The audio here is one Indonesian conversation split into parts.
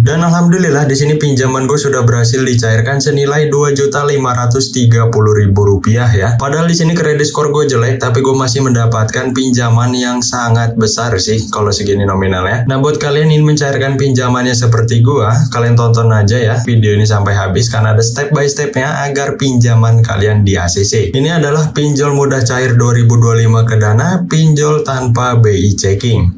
Dan alhamdulillah di sini pinjaman gue sudah berhasil dicairkan senilai Rp2.530.000 ya. Padahal di sini kredit skor gue jelek, tapi gue masih mendapatkan pinjaman yang sangat besar sih kalau segini nominalnya. Nah, buat kalian yang mencairkan pinjamannya seperti gue, kalian tonton aja ya video ini sampai habis karena ada step by stepnya agar pinjaman kalian di ACC. Ini adalah pinjol mudah cair 2025 ke Dana, pinjol tanpa BI checking.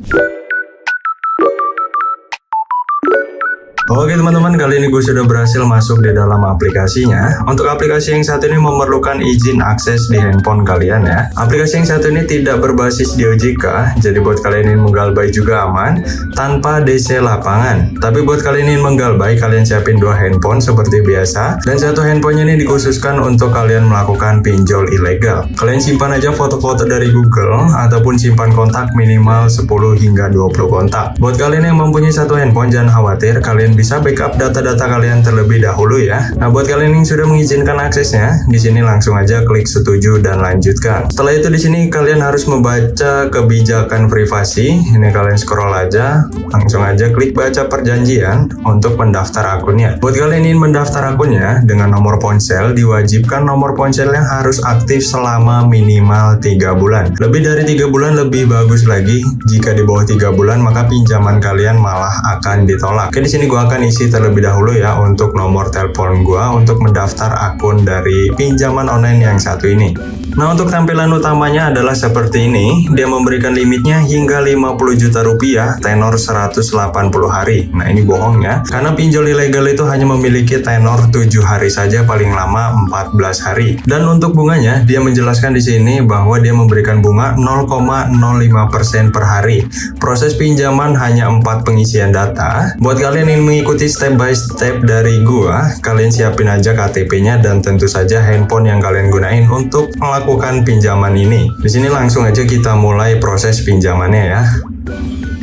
Oke teman-teman, kali ini gue sudah berhasil masuk di dalam aplikasinya. Untuk aplikasi yang satu ini memerlukan izin akses di handphone kalian ya. Aplikasi yang satu ini tidak berbasis di OJK, jadi buat kalian yang menggalbay juga aman, tanpa DC lapangan. Tapi buat kalian yang menggalbay, kalian siapin 2 handphone seperti biasa, dan satu handphonenya ini dikhususkan untuk kalian melakukan pinjol ilegal. Kalian simpan aja foto-foto dari Google, ataupun simpan kontak minimal 10 hingga 20 kontak. Buat kalian yang mempunyai satu handphone, jangan khawatir, kalian bisa backup data-data kalian terlebih dahulu ya. Nah, buat kalian yang sudah mengizinkan aksesnya, di sini langsung aja klik setuju dan lanjutkan. Setelah itu di sini kalian harus membaca kebijakan privasi. Ini kalian scroll aja, langsung aja klik baca perjanjian untuk mendaftar akunnya. Buat kalian yang mendaftar akunnya dengan nomor ponsel, diwajibkan nomor ponselnya harus aktif selama minimal 3 bulan. Lebih dari 3 bulan lebih bagus lagi. Jika di bawah 3 bulan maka pinjaman kalian malah akan ditolak. Oke, di sini gua akan isi terlebih dahulu ya untuk nomor telepon gua untuk mendaftar akun dari pinjaman online yang satu ini. Nah, untuk tampilan utamanya adalah seperti ini. Dia memberikan limitnya hingga 50 juta rupiah, tenor 180 hari. Nah, ini bohong ya. Karena pinjol ilegal itu hanya memiliki tenor 7 hari saja, paling lama 14 hari. Dan untuk bunganya, dia menjelaskan di sini bahwa dia memberikan bunga 0,05% per hari. Proses pinjaman hanya 4 pengisian data. Buat kalian yang mengikuti step by step dari gua, kalian siapin aja KTP-nya dan tentu saja handphone yang kalian gunain untuk melakukan pinjaman ini. Di sini langsung aja kita mulai proses pinjamannya ya.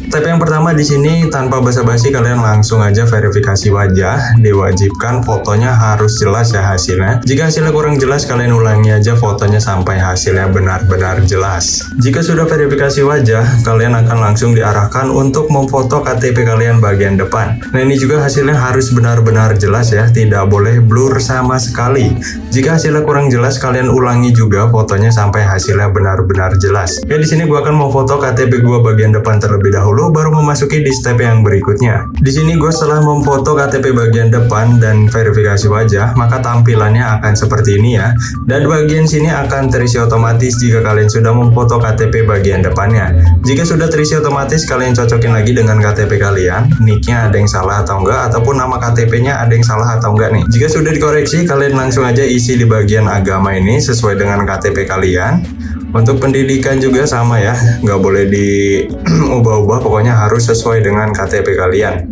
Step yang pertama di sini tanpa basa-basi kalian langsung aja verifikasi wajah. Diwajibkan fotonya harus jelas ya hasilnya. Jika hasilnya kurang jelas, kalian ulangi aja fotonya sampai hasilnya benar-benar jelas. Jika sudah verifikasi wajah, kalian akan langsung diarahkan untuk memfoto KTP kalian bagian depan. Nah, ini juga hasilnya harus benar-benar jelas ya, tidak boleh blur sama sekali. Jika hasilnya kurang jelas, kalian ulangi juga fotonya sampai hasilnya benar-benar jelas. Ya, di sini gua akan memfoto KTP gua bagian depan terlebih dahulu, baru memasuki di step yang berikutnya. Di sini gue setelah memfoto KTP bagian depan dan verifikasi wajah, maka tampilannya akan seperti ini ya. Dan bagian sini akan terisi otomatis jika kalian sudah memfoto KTP bagian depannya. Jika sudah terisi otomatis, kalian cocokin lagi dengan KTP kalian. Nicknya ada yang salah atau enggak, ataupun nama KTP-nya ada yang salah atau enggak nih. Jika sudah dikoreksi, kalian langsung aja isi di bagian agama ini sesuai dengan KTP kalian. Untuk pendidikan juga sama ya, nggak boleh diubah-ubah, pokoknya harus sesuai dengan KTP kalian.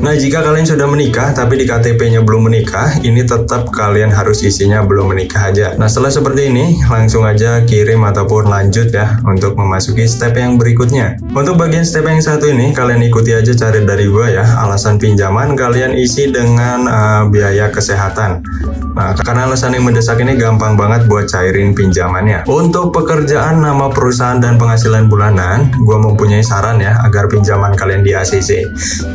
Nah, jika kalian sudah menikah tapi di KTP-nya belum menikah, ini tetap kalian harus isinya belum menikah aja. Nah, setelah seperti ini, langsung aja kirim ataupun lanjut ya untuk memasuki step yang berikutnya. Untuk bagian step yang satu ini, kalian ikuti aja cara dari gua ya. Alasan pinjaman kalian isi dengan biaya kesehatan. Nah, karena alasan yang mendesak ini gampang banget buat cairin pinjamannya. Untuk pekerjaan, nama perusahaan, dan penghasilan bulanan, gua mempunyai saran ya agar pinjaman kalian di ACC.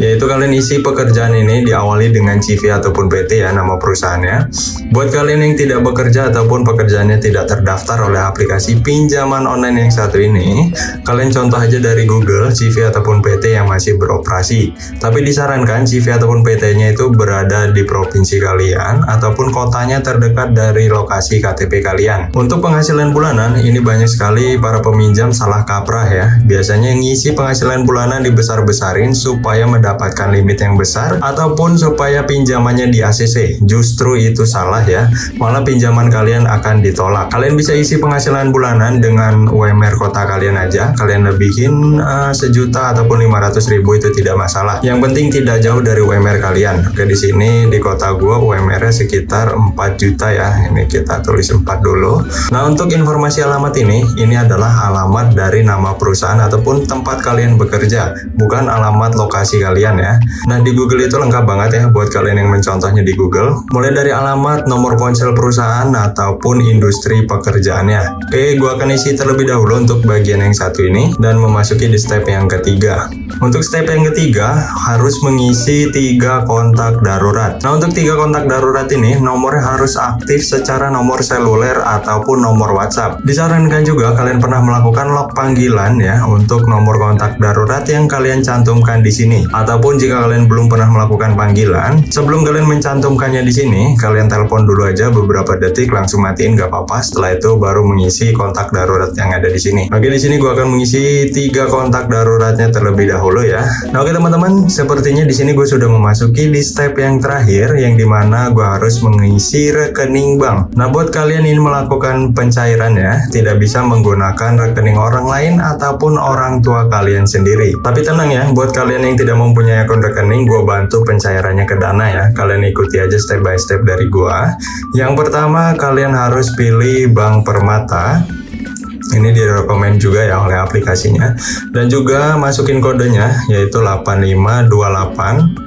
Yaitu kalian isi pekerjaan ini diawali dengan CV ataupun PT ya, nama perusahaannya. Buat kalian yang tidak bekerja ataupun pekerjaannya tidak terdaftar oleh aplikasi pinjaman online yang satu ini, kalian contoh aja dari Google CV ataupun PT yang masih beroperasi. Tapi disarankan CV ataupun PT-nya itu berada di provinsi kalian ataupun kotanya terdekat dari lokasi KTP kalian. Untuk penghasilan bulanan, ini banyak sekali para peminjam salah kaprah ya. Biasanya ngisi penghasilan bulanan dibesar-besarin supaya mendapatkan limit yang besar ataupun supaya pinjamannya di ACC. Justru itu salah ya, malah pinjaman kalian akan ditolak. Kalian bisa isi penghasilan bulanan dengan UMR kota kalian aja. Kalian lebihin 1 juta ataupun 500.000 itu tidak masalah. Yang penting tidak jauh dari UMR kalian. Oke, di sini di kota gua UMR-nya sekitar 4 juta ya. Ini kita tulis 4 dulu. Nah, untuk informasi alamat ini adalah alamat dari nama perusahaan ataupun tempat kalian bekerja, bukan alamat lokasi kalian ya. Nah, di Google itu lengkap banget ya buat kalian yang mencontohnya di Google. Mulai dari alamat, nomor ponsel perusahaan, ataupun industri pekerjaannya. Oke, gua akan isi terlebih dahulu untuk bagian yang satu ini dan memasuki di step yang ketiga. Untuk step yang ketiga, harus mengisi 3 kontak darurat. Nah, untuk 3 kontak darurat ini, nomornya harus aktif secara nomor seluler ataupun nomor WhatsApp. Disarankan juga kalian pernah melakukan log panggilan ya untuk nomor kontak darurat yang kalian cantumkan di sini. Ataupun jika kalian belum pernah melakukan panggilan, sebelum kalian mencantumkannya di sini, kalian telepon dulu aja beberapa detik, langsung matiin nggak apa-apa. Setelah itu baru mengisi kontak darurat yang ada di sini. Oke, di sini gua akan mengisi 3 kontak daruratnya terlebih dahulu ya. Nah, oke teman-teman, sepertinya di sini gue sudah memasuki di step yang terakhir, yang dimana gue harus mengisi rekening bank. Nah, buat kalian ini melakukan pencairan ya, tidak bisa menggunakan rekening orang lain ataupun orang tua kalian sendiri. Tapi tenang ya, buat kalian yang tidak mempunyai akun rekening, gue bantu pencairannya ke Dana ya. Kalian ikuti aja step by step dari gue. Yang pertama, kalian harus pilih Bank Permata. Ini direkomend juga ya oleh aplikasinya. Dan juga masukin kodenya, yaitu 8528.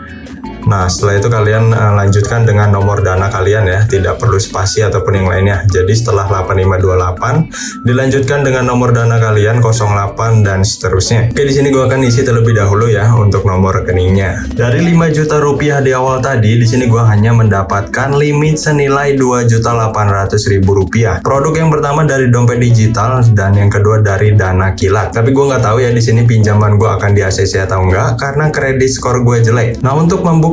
Nah, setelah itu kalian lanjutkan dengan nomor Dana kalian ya, tidak perlu spasi ataupun yang lainnya. Jadi setelah 8528 dilanjutkan dengan nomor Dana kalian 08 dan seterusnya. Oke, di sini gua akan isi terlebih dahulu ya untuk nomor rekeningnya. Dari 5 juta rupiah di awal tadi, di sini gua hanya mendapatkan limit senilai 2.800.000 rupiah. Produk yang pertama dari dompet digital dan yang kedua dari Dana Kilat. Tapi gua nggak tahu ya di sini pinjaman gua akan di ACC atau enggak karena kredit skor gua jelek. Nah, untuk membuktikannya,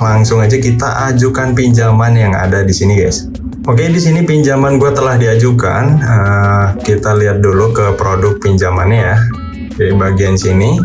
langsung aja kita ajukan pinjaman yang ada di sini, guys. Oke, di sini pinjaman gue telah diajukan. Kita lihat dulu ke produk pinjamannya ya. Di bagian sini.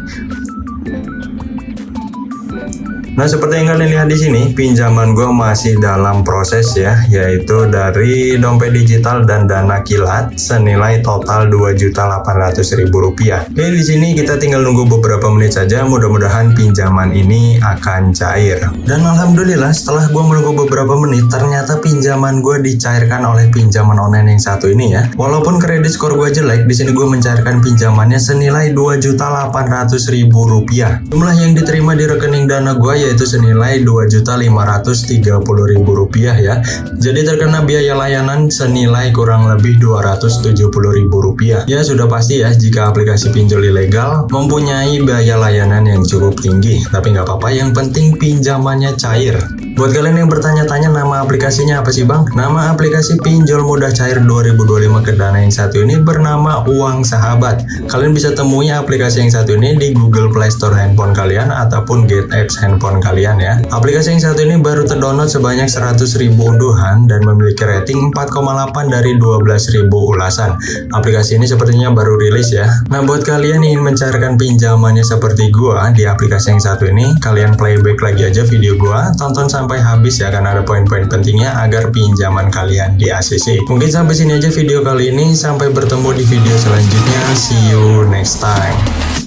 Nah, seperti yang kalian lihat di sini, pinjaman gue masih dalam proses ya, yaitu dari dompet digital dan Dana Kilat senilai total 2.800.000 rupiah. Oke, di sini kita tinggal nunggu beberapa menit saja, mudah-mudahan pinjaman ini akan cair. Dan alhamdulillah setelah gue menunggu beberapa menit, ternyata pinjaman gue dicairkan oleh pinjaman online yang satu ini ya. Walaupun kredit skor gue jelek, di sini gue mencairkan pinjamannya senilai 2.800.000 rupiah. Jumlah yang diterima di rekening Dana gue yaitu senilai 2.530.000 rupiah ya. Jadi terkena biaya layanan senilai kurang lebih 270.000 rupiah. Ya, sudah pasti ya jika aplikasi pinjol ilegal mempunyai biaya layanan yang cukup tinggi. Tapi nggak apa-apa, yang penting pinjamannya cair. Buat kalian yang bertanya-tanya nama aplikasinya apa sih bang? Nama aplikasi pinjol mudah cair 2025 ke Dana yang satu ini bernama Uang Sahabat. Kalian bisa temui aplikasi yang satu ini di Google Play Store handphone kalian ataupun Get Apps handphone kalian ya. Aplikasi yang satu ini baru terdownload sebanyak 100.000 unduhan dan memiliki rating 4,8 dari 12.000 ulasan. Aplikasi ini sepertinya baru rilis ya. Nah, buat kalian yang ingin mencairkan pinjamannya seperti gua di aplikasi yang satu ini, kalian playback lagi aja video gua, tonton sampai habis ya, karena ada poin-poin pentingnya agar pinjaman kalian di ACC. Mungkin sampai sini aja video kali ini, sampai bertemu di video selanjutnya. See you next time.